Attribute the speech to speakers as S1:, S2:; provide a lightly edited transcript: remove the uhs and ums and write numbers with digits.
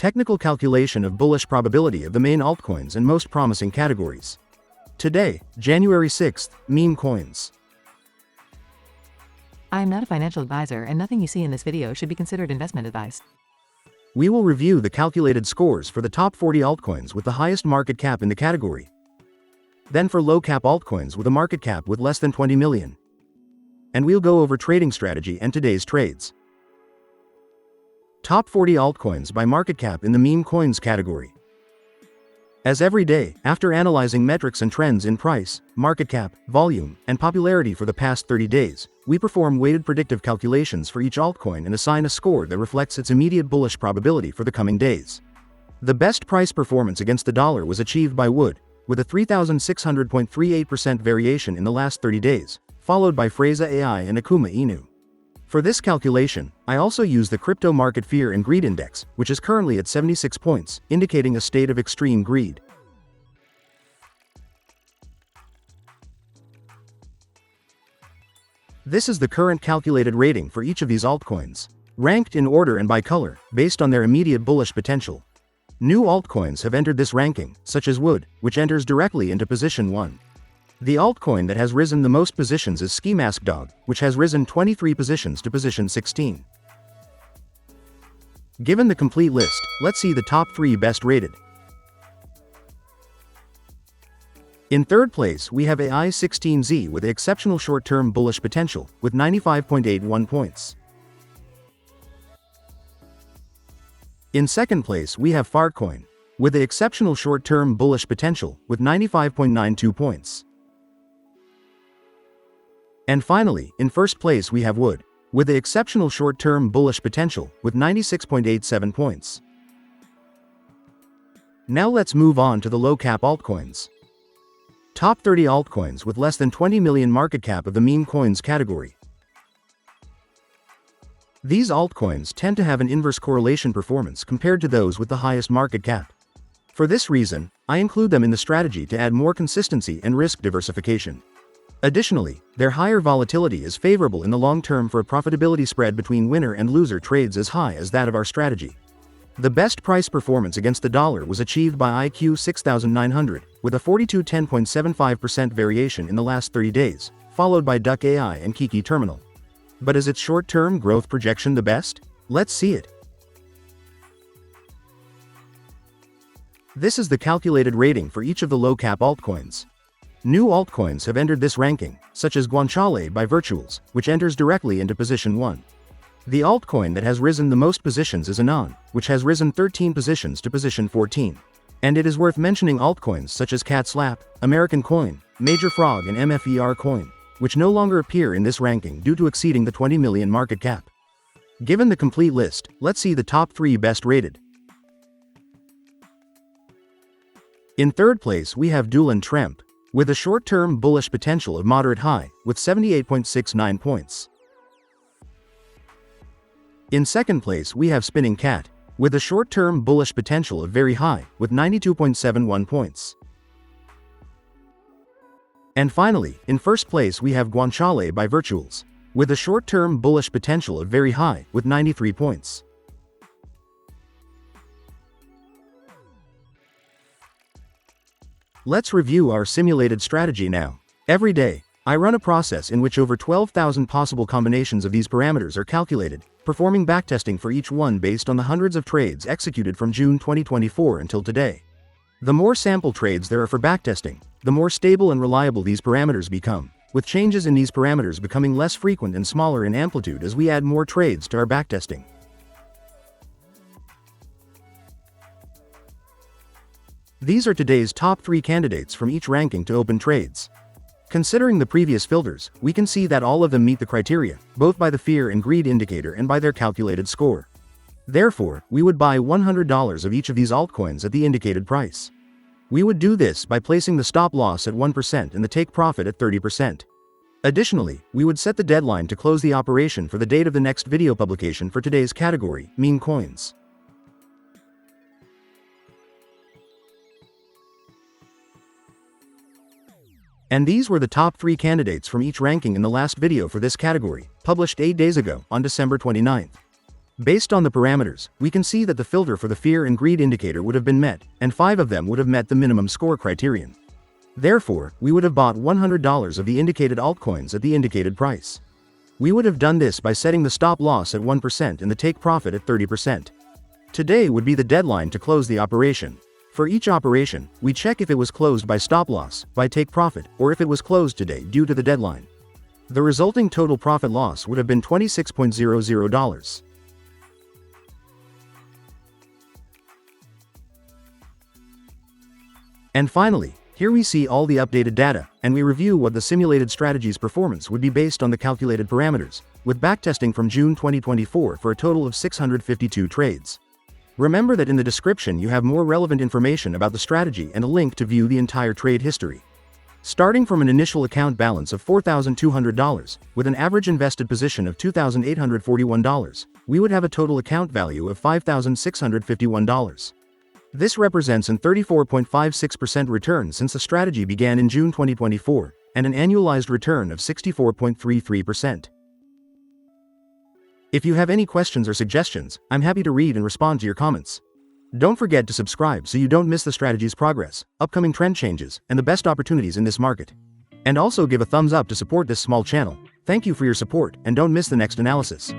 S1: technical calculation of bullish probability of the main altcoins and most promising categories. Today, January 6th, meme coins.
S2: I am not a financial advisor and nothing you see in this video should be considered investment advice.
S1: We will review the calculated scores for the top 40 altcoins with the highest market cap in the category. Then for low cap altcoins with a market cap with less than 20 million. And we'll go over trading strategy and today's trades. Top 40 altcoins by market cap in the meme coins category. As every day, after analyzing metrics and trends in price, market cap, volume, and popularity for the past 30 days, we perform weighted predictive calculations for each altcoin and assign a score that reflects its immediate bullish probability for the coming days. The best price performance against the dollar was achieved by Wood, with a 3,600.38% variation in the last 30 days, followed by Freza AI and Akuma Inu. For this calculation, I also use the Crypto Market Fear and Greed Index, which is currently at 76 points, indicating a state of extreme greed. This is the current calculated rating for each of these altcoins, ranked in order and by color, based on their immediate bullish potential. New altcoins have entered this ranking, such as Wood, which enters directly into position 1. The altcoin that has risen the most positions is Ski Mask Dog, which has risen 23 positions to position 16. Given the complete list, let's see the top 3 best rated. In third place, we have AI16Z with exceptional short-term bullish potential, with 95.81 points. In second place, we have Fartcoin, with the exceptional short-term bullish potential, with 95.92 points. And finally, in first place we have Wood, with the exceptional short-term bullish potential, with 96.87 points. Now let's move on to the low-cap altcoins. Top 30 altcoins with less than 20 million market cap of the meme coins category. These altcoins tend to have an inverse correlation performance compared to those with the highest market cap. For this reason, I include them in the strategy to add more consistency and risk diversification. Additionally, their higher volatility is favorable in the long term for a profitability spread between winner and loser trades as high as that of our strategy. The best price performance against the dollar was achieved by IQ 6900, with a 4210.75% variation in the last 30 days, followed by Duck AI and Kiki Terminal. But is its short-term growth projection the best? Let's see it. This is the calculated rating for each of the low-cap altcoins. New altcoins have entered this ranking, such as Guanciale by Virtuals, which enters directly into position 1. The altcoin that has risen the most positions is Anon, which has risen 13 positions to position 14. And it is worth mentioning altcoins such as Cat Slap, American Coin, Major Frog and MFER Coin, which no longer appear in this ranking due to exceeding the 20 million market cap. Given the complete list, let's see the top 3 best rated. In third place we have Doland Tremp, with a short-term bullish potential of moderate high, with 78.69 points. In second place we have Spinning Cat, with a short-term bullish potential of very high, with 92.71 points. And finally, in first place we have Guanciale by Virtuals, with a short-term bullish potential of very high, with 93 points. Let's review our simulated strategy now. Every day, I run a process in which over 12,000 possible combinations of these parameters are calculated, performing backtesting for each one based on the hundreds of trades executed from June 2024 until today. The more sample trades there are for backtesting, the more stable and reliable these parameters become, with changes in these parameters becoming less frequent and smaller in amplitude as we add more trades to our backtesting. These are today's top 3 candidates from each ranking to open trades. Considering the previous filters, we can see that all of them meet the criteria, both by the fear and greed indicator and by their calculated score. Therefore, we would buy $100 of each of these altcoins at the indicated price. We would do this by placing the stop loss at 1% and the take profit at 30%. Additionally, we would set the deadline to close the operation for the date of the next video publication for today's category, meme coins. And these were the top 3 candidates from each ranking in the last video for this category, published 8 days ago, on December 29th. Based on the parameters, we can see that the filter for the fear and greed indicator would have been met, and 5 of them would have met the minimum score criterion. Therefore, we would have bought $100 of the indicated altcoins at the indicated price. We would have done this by setting the stop loss at 1% and the take profit at 30%. Today would be the deadline to close the operation. For each operation, we check if it was closed by stop loss, by take profit, or if it was closed today due to the deadline. The resulting total profit loss would have been $26.00. And finally, here we see all the updated data, and we review what the simulated strategy's performance would be based on the calculated parameters, with backtesting from June 2024 for a total of 652 trades. Remember that in the description you have more relevant information about the strategy and a link to view the entire trade history. Starting from an initial account balance of $4,200, with an average invested position of $2,841, we would have a total account value of $5,651. This represents an 34.56% return since the strategy began in June 2024, and an annualized return of 64.33%. If you have any questions or suggestions, I'm happy to read and respond to your comments. Don't forget to subscribe so you don't miss the strategy's progress, upcoming trend changes, and the best opportunities in this market. And also give a thumbs up to support this small channel. Thank you for your support, and don't miss the next analysis.